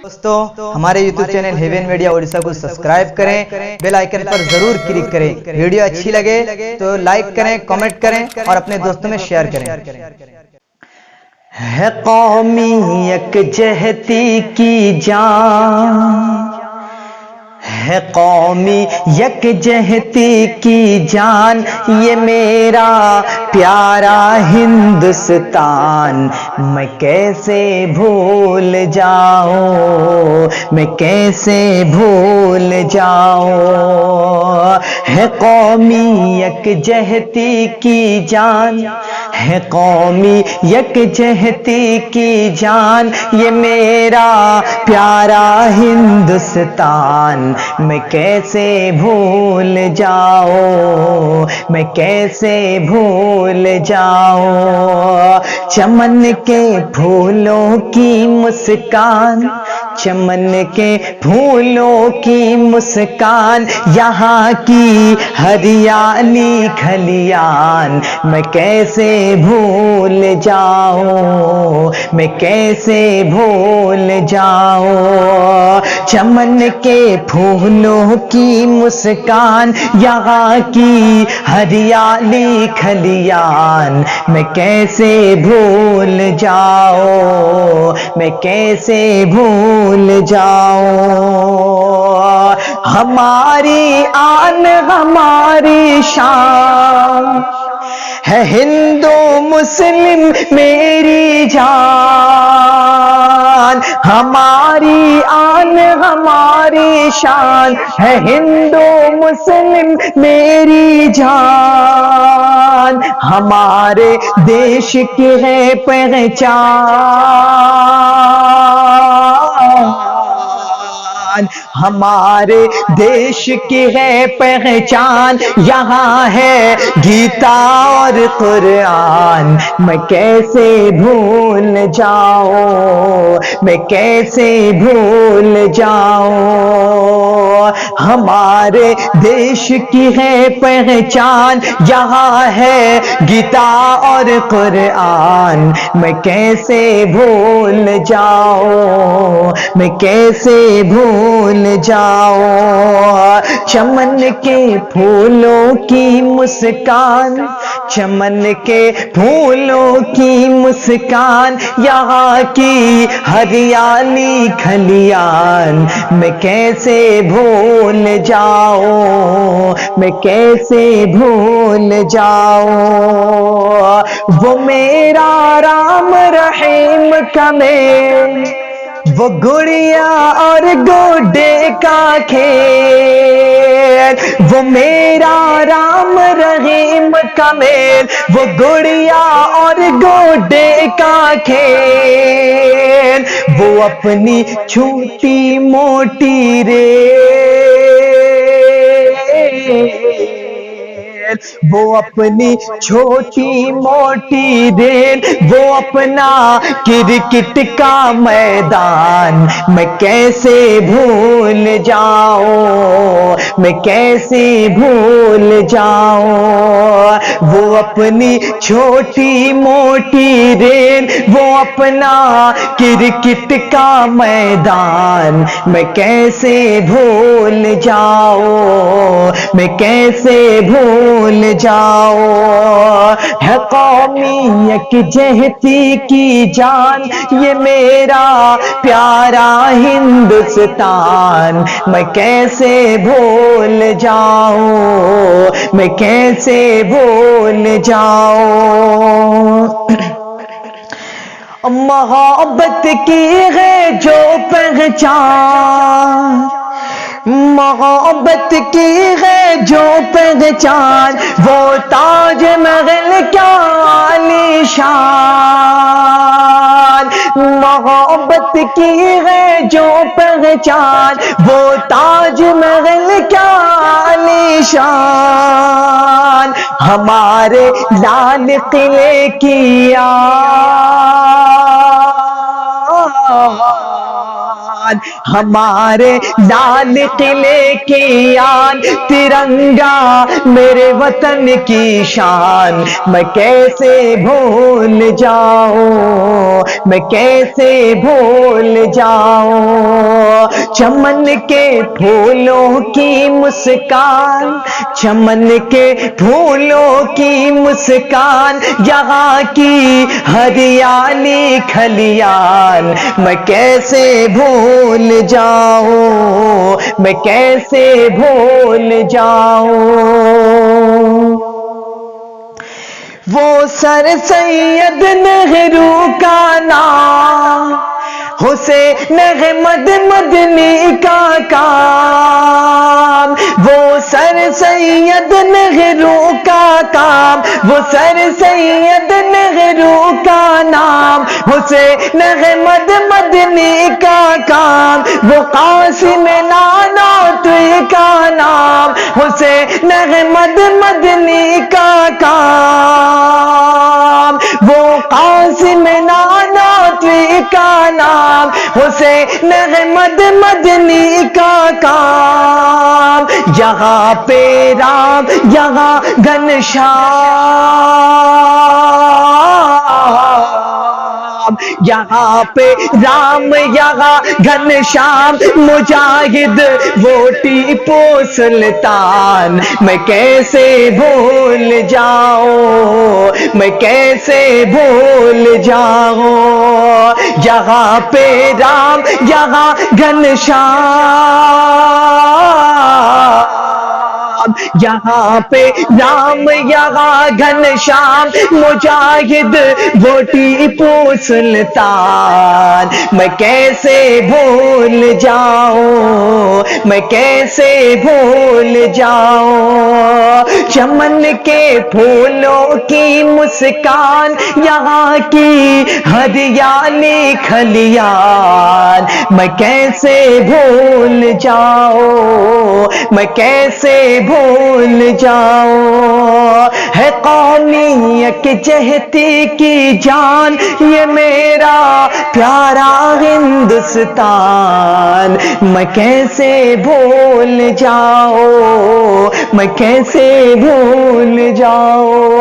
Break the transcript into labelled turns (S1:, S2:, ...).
S1: دوستو ہمارے YouTube channel Haven media Odisha کو سبسکرائب کریں، بیل آئیکن پر ضرور کلک کریں۔ ویڈیو اچھی لگے تو لائک کریں، کمنٹ کریں اور اپنے دوستوں میں شیئر کریں۔
S2: ہے قومی یکجہتی کی جان، ہے قومی یکجہتی کی جان، یہ میرا پیارا ہندوستان، میں کیسے بھول جاؤں، میں کیسے بھول جاؤں۔ ہے قومی یکجہتی کی جان، ہے قومی یکجہتی کی جان، یہ میرا پیارا ہندوستان، میں کیسے بھول جاؤں، میں کیسے بھول جاؤں۔ چمن کے پھولوں کی مسکان، چمن کے پھولوں کی مسکان، یہاں کی ہریالی کھلیان، میں کیسے بھول جاؤں، میں کیسے بھول جاؤں۔ چمن کے پھولوں کی مسکان، یہاں کی ہریالی کھلیان، میں کیسے بھول جاؤں، میں کیسے بھول جاؤں۔ ہماری آن ہماری شان ہے ہندو مسلم میری جان، ہماری آن ہماری شان ہے ہندو مسلم میری جان، ہمارے دیش کی ہے پہچان، ہمارے دیش کی ہے پہچان، یہاں ہے گیتا اور قرآن، میں کیسے بھول جاؤں، میں کیسے بھول جاؤں۔ ہمارے دیش کی ہے پہچان، یہاں ہے گیتا اور قرآن، میں کیسے بھول جاؤں، میں کیسے بھول جاؤں۔ چمن کے پھولوں کی مسکان، چمن کے پھولوں کی مسکان، یہاں کی ہریالی کھلیان، میں کیسے بھول جاؤں، میں کیسے بھول جاؤں۔ وہ میرا رام رحیم کا میل، وہ گڑیا اور گوڈے کا کھیل، وہ میرا رام رحیم کا میل، وہ گڑیا اور گوڈے کا کھیل، وہ اپنی چھوٹی موٹی ریل، وہ اپنی چھوٹی موٹی ریل، وہ اپنا کرکٹ کا میدان، میں کیسے بھول جاؤں، میں کیسے بھول جاؤں۔ وہ اپنی چھوٹی موٹی ریل، وہ اپنا کرکٹ کا میدان، میں کیسے بھول جاؤں، میں کیسے بھول جاؤں۔ ہے قومی یکجہتی کی جان، یہ میرا پیارا ہندوستان، میں کیسے بھول جاؤں، میں کیسے بھول جاؤں۔ محبت کی ہے جو پہچان، محبت کی ہے جو پہچان، وہ تاج محل کیا عالی شان، محبت کی ہے جو پہچان، وہ تاج محل کیا عالی شان، ہمارے لال قلعے کی ہمارے لال قلعے کی آن، ترنگا میرے وطن کی شان، میں کیسے بھول جاؤں، میں کیسے بھول جاؤں، چمن کے پھولوں کی مسکان، چمن کے پھولوں کی مسکان، یہاں کی ہریالی کھلیان، میں کیسے بھول جاؤں، میں کیسے بھول جاؤں، وہ سر سید نہرو کا نام، حسین احمد مدنی کا کام، وہ سر سید نہرو کا کام، وہ سر سید نہرو کا نام، حسین احمد مدنی کا کام، وہ قاسم نانوتوی کا نام، حسین احمد مدنی کا کام، وہ قاسم نانوتوی کا نام، حسین احمد مدنی کا کام، یہاں پہ رام، یہاں گھنشیام، یہاں پہ رام، یہاں گھنشیام، مجاہد وہ ٹیپو سلطان، میں کیسے بھول جاؤں، میں کیسے بھول جاؤں، یہاں پہ رام، یہاں گھنشیام، یہاں پہ رام، یہاں گھنشیام، مجاہد وہ ٹیپو سلطان، میں کیسے بھول جاؤں، میں کیسے بھول جاؤں، چمن کے پھولوں کی مسکان، یہاں کی ہریالی کھلیان، میں کیسے بھول جاؤں، میں کیسے بھول جاؤں، ہے قومی یکجہتی کی جان، یہ میرا پیارا ہندوستان، میں کیسے بھول جاؤں، میں کیسے بھول جاؤں۔